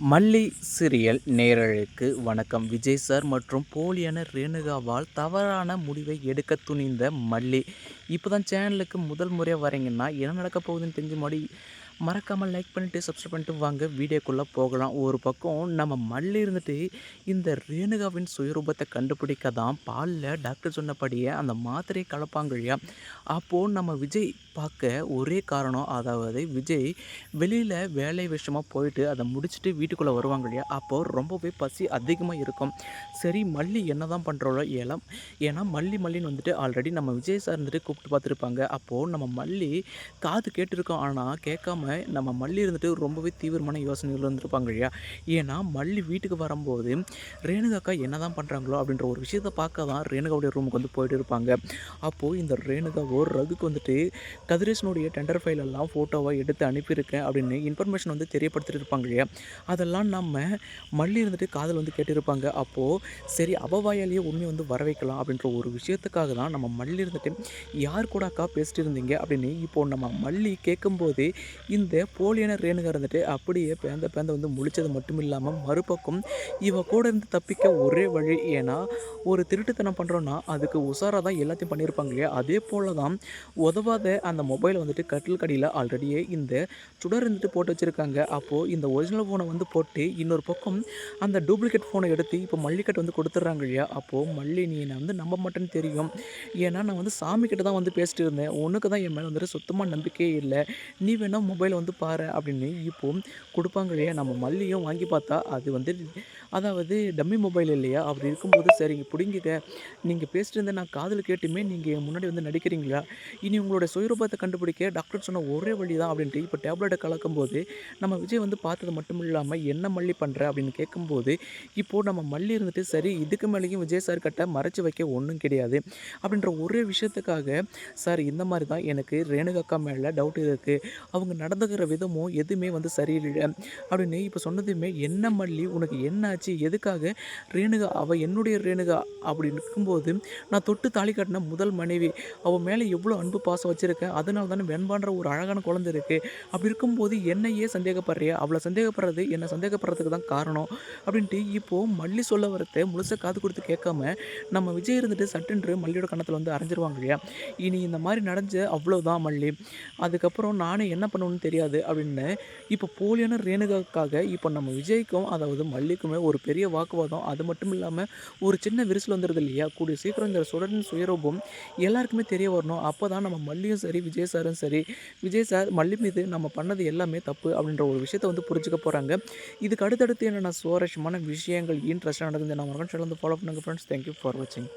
மல்லி சீரியல் நேயர்களுக்கு வணக்கம். விஜய் சார் மற்றும் போலியான ரேணுகாவால் தவறான முடிவை எடுக்க துணிந்த மல்லி. இப்போ தான் சேனலுக்கு முதல் முறையாக வரீங்கன்னா என்ன நடக்க போகுதுன்னு தெரிஞ்ச முன்னாடி மறக்காமல் லைக் பண்ணிவிட்டு சப்ஸ்கிரைப் பண்ணிட்டு வாங்க வீடியோக்குள்ளே போகலாம். ஒரு பக்கம் நம்ம மல்லி இருந்துட்டு இந்த ரேணுகாவின் சுயரூபத்தை கண்டுபிடிக்க தான் பாலில் டாக்டர் சொன்னபடியே அந்த மாத்திரையை கலப்பாங்க இல்லையா. அப்போது நம்ம விஜய் பார்க்க ஒரே காரணம், அதாவது விஜய் வெளியில் வேலை விஷயமாக போயிட்டு அதை முடிச்சுட்டு வீட்டுக்குள்ளே வருவாங்க இல்லையா. அப்போது ரொம்பவே பசி அதிகமாக இருக்கும். சரி மல்லி என்ன தான் பண்ணுறாளோ ஏலம், ஏன்னா மல்லின்னு வந்துட்டு ஆல்ரெடி நம்ம விஜய் சார் இருந்துட்டு கூப்பிட்டு பார்த்துருப்பாங்க. அப்போது நம்ம மல்லி காது கேட்டிருக்கோம், ஆனால் கேட்காம நம்ம மல்லி இருந்துட்டு ரொம்பவே தீவிரமான யோசனைகள் இருந்திருப்பாங்க இல்லையா. ஏன்னா மல்லி வீட்டுக்கு வரும்போது ரேணுகாக்கா என்ன தான் பண்ணுறாங்களோ அப்படின்ற ஒரு விஷயத்தை பார்க்க தான் ரேணுகாவுடைய ரூமுக்கு வந்து போயிட்டு இருப்பாங்க. அப்போது இந்த ரேணுகாவோ ரகுக்கு வந்துட்டு கதிரேசனுடைய டெண்டர் ஃபைல் எல்லாம் ஃபோட்டோவாக எடுத்து அனுப்பியிருக்கேன் அப்படின்னு இன்ஃபர்மேஷன் வந்து தெரியப்படுத்திட்டு இருப்பாங்க இல்லையா. அதெல்லாம் நம்ம மல்லி இருந்துட்டு காதல் வந்து கேட்டிருப்பாங்க. அப்போது சரி அவ வாயாலேயே உண்மையை வந்து வர வைக்கலாம் அப்படின்ற ஒரு விஷயத்துக்காக தான் நம்ம மல்லி இருந்துட்டு யார் கூட அக்கா பேசிட்டு இருந்தீங்க அப்படின்னு இப்போது நம்ம மல்லி கேட்கும்போதே இந்த போலியான ரேணுகா இருந்துட்டு அப்படியே பேந்த வந்து முழிச்சது மட்டும் இல்லாமல் மறுபக்கம் இவ கூட இருந்து தப்பிக்க ஒரே வழி, ஏன்னா ஒரு திருட்டுத்தனம் பண்ணுறோன்னா அதுக்கு உஷாராக தான் எல்லாத்தையும் பண்ணியிருப்பாங்க இல்லையா. அதே போல் தான் உதவாத அந்த மொபைலை வந்துட்டு கட்டில் கடியில் ஆல்ரெடியே இந்த சுடர் இருந்துட்டு போட்டு வச்சுருக்காங்க. அப்போது இந்த ஒரிஜினல் ஃபோனை வந்து போட்டு இன்னொரு பக்கம் அந்த டூப்ளிகேட் ஃபோனை எடுத்து இப்போ மல்லிக்கிட்ட வந்து கொடுத்துட்றாங்க இல்லையா. அப்போது மல்லி நீ நான் வந்து நம்ப மாட்டேன்னு தெரியும், ஏன்னா நான் வந்து சாமி கிட்ட தான் வந்து பேசிட்டு இருந்தேன், உனக்கு தான் என் மேலே வந்துட்டு சுத்தமாக நம்பிக்கையே இல்லை, நீ வேணால் மொபைலை வந்து பாரு அப்படின்னு இப்போ கொடுப்பாங்க இல்லையா. நம்ம மல்லியும் வாங்கி பார்த்தா அது வந்து அதாவது டம்மி மொபைல் இல்லையா. அப்படி இருக்கும்போது சரிங்க பிடிங்கிக்க, நீங்கள் பேசிட்டு இருந்த நான் காதில் கேட்டுமே நீங்கள் என் முன்னாடி வந்து நடிக்கிறீங்களா, இனி உங்களோட சுயரூபத்தை கண்டுபிடிக்க டாக்டர் சொன்ன ஒரே வழி தான் அப்படின்ட்டு இப்போ டேப்லெட்டை கலக்கும்போது நம்ம விஜய் வந்து பார்த்தது மட்டும் இல்லாமல் என்ன மல்லி பண்ணுற அப்படின்னு கேட்கும்போது இப்போது நம்ம மல்லி இருந்துட்டு சரி இதுக்கு மேலேயும் விஜய் சார் கிட்ட மறைச்சி வைக்க ஒன்றும் கிடையாது அப்படின்ற ஒரே விஷயத்துக்காக சார் இந்த மாதிரி தான் எனக்கு ரேணுகாக்கா மேலே டவுட் இருக்குது, அவங்க நடந்துக்கிற விதமும் எதுவுமே வந்து சரியில்லை அப்படின்னு இப்போ சொன்னதுமே என்ன மல்லி உனக்கு என்ன ஆச்சு, எதுக்காக ரேணுகா அவள் என்னுடைய ரேணுகா அப்படி இருக்கும்போது நான் தொட்டு தாலி கட்டின முதல் மனைவி, அவள் மேலே எவ்வளோ அன்பு பாசம் வச்சுருக்கேன், அதனால தானே வெண்பான்ற ஒரு அழகான குழந்தை இருக்குது, அப்படி இருக்கும்போது என்னையே சந்தேகப்படுறியா, அவளை சந்தேகப்படுறது என்னை சந்தேகப்படுறதுக்கு தான் காரணம் அப்படின்ட்டு இப்போது மல்லி சொல்ல வரத்தை முழுசாக காது கொடுத்து கேட்காம நம்ம விஜய் இருந்துட்டு சட்டுன்று மல்லியோட கணத்தில் வந்து அரைஞ்சிருவாங்க இல்லையா. இனி இந்த மாதிரி நடஞ்ச அவ்வளோதான் மல்லி, அதுக்கப்புறம் நானே என்ன பண்ணுவேன்னு தெரியாது அப்படின்னு இப்போ போலியான ரேணுகாவுக்காக இப்போ நம்ம விஜய்க்கும் அதாவது மல்லிக்குமே ஒரு பெரிய வாக்குவாதம். அது மட்டும் இல்லாமல் ஒரு சின்ன விரிசல் வந்துடுது இல்லையா. கூடிய சீக்கிரம் இந்த சுடரின் சுயரூபம் எல்லாருக்குமே தெரிய வரணும். அப்போ தான் நம்ம மல்லியும் சரி விஜய் சாரும் சரி, விஜய் சார் மல்லி மீது நம்ம பண்ணது எல்லாமே தப்பு அப்படின்ற ஒரு விஷயத்தை வந்து புரிஞ்சுக்க போகிறாங்க. இதுக்கு அடுத்தடுத்து என்னென்ன சுவாரஸ்யமான விஷயங்கள் இன்ட்ரெஸ்ட்டாக நடக்குது நான் மறக்காம சேனல் வந்து ஃபாலோ பண்ணுங்கள் ஃப்ரெண்ட்ஸ். தேங்க்யூ ஃபார் வாட்சிங்.